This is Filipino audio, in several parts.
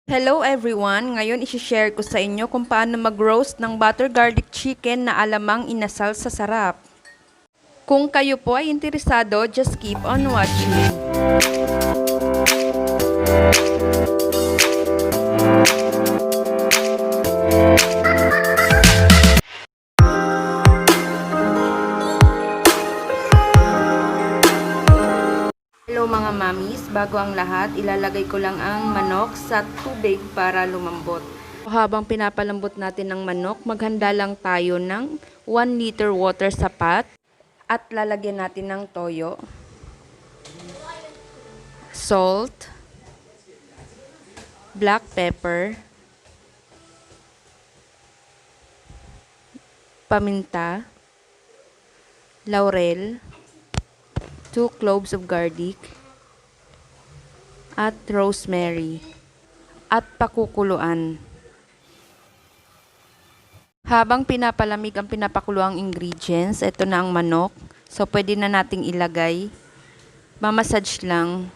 Hello everyone! Ngayon isi-share ko sa inyo kung paano mag-roast ng butter garlic chicken na alamang inasal sa sarap. Kung kayo po ay interesado, just keep on watching. Hello mga mamis, bago ang lahat, ilalagay ko lang ang manok sa tubig para lumambot. Habang pinapalambot natin ang manok, maghanda lang tayo ng 1 liter water sa pot at lalagyan natin ng toyo, salt, black pepper, paminta, laurel, 2 cloves of garlic, at rosemary, at pakukuluan. Habang pinapalamig ang pinapakuluang ingredients, ito na ang manok. So, pwede na nating ilagay. Mamassage lang.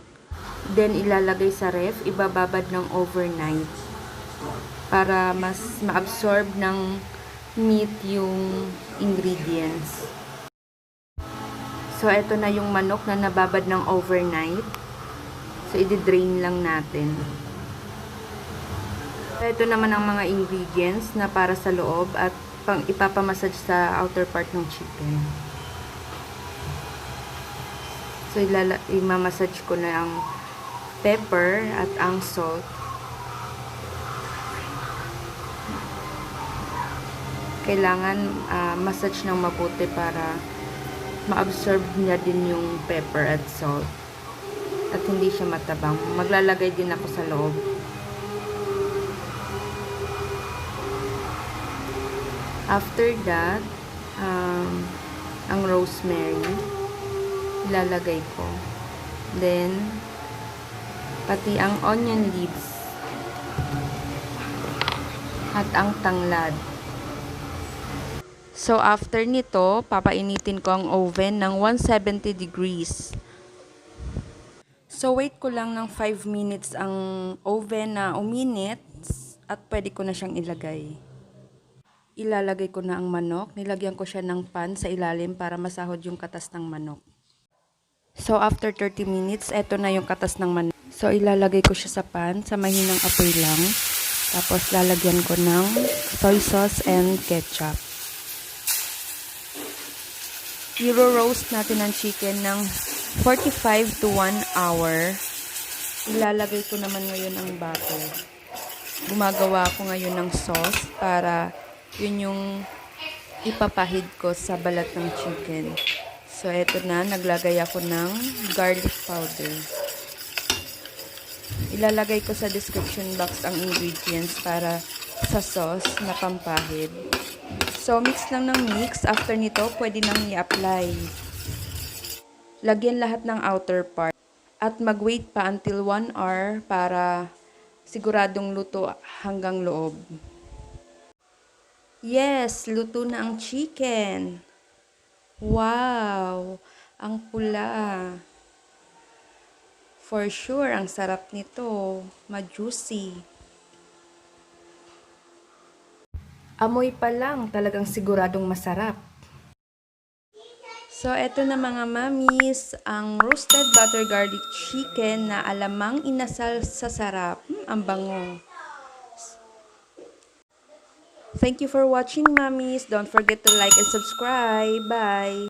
Then, ilalagay sa ref. Ibababad ng overnight. Para mas ma-absorb ng meat yung ingredients. So, ito na yung manok na nababad ng overnight. So, i-drain lang natin. So, ito naman ang mga ingredients na para sa loob at ipapamassage sa outer part ng chicken. So, imamassage ko na ang pepper at ang salt. Kailangan massage ng mabuti para ma-absorb niya din yung pepper at salt. At hindi siya matabang. Maglalagay din ako sa loob. After that, ang rosemary, ilalagay ko. Then, pati ang onion leaves. At ang tanglad. So, after nito, papainitin ko ang oven ng 170 degrees. So, wait ko lang ng 5 minutes ang oven na uminit at pwede ko na siyang ilagay. Ilalagay ko na ang manok. Nilagyan ko siya ng pan sa ilalim para masahod yung katas ng manok. So, after 30 minutes, eto na yung katas ng manok. So, ilalagay ko siya sa pan sa mahinang apoy lang. Tapos, lalagyan ko ng soy sauce and ketchup. I-roast natin ang chicken ng 45 to 1 hour. Ilalagay ko naman ngayon ang butter. Gumagawa ako ngayon ng sauce para yun yung ipapahid ko sa balat ng chicken. So, eto na. Naglagay ako ng garlic powder. Ilalagay ko sa description box ang ingredients para sa sauce na pampahid. So, mix lang ng mix. After nito, pwede nang i-apply. Lagyan lahat ng outer part. At mag-wait pa until 1 hour para siguradong luto hanggang loob. Yes, luto na ang chicken. Wow! Ang pula. For sure, ang sarap nito. Ma-juicy. Amoy pa lang, talagang siguradong masarap. So, eto na mga mamis, ang roasted butter garlic chicken na alamang inasal sa sarap. Ang bango. Thank you for watching, mamis. Don't forget to like and subscribe. Bye!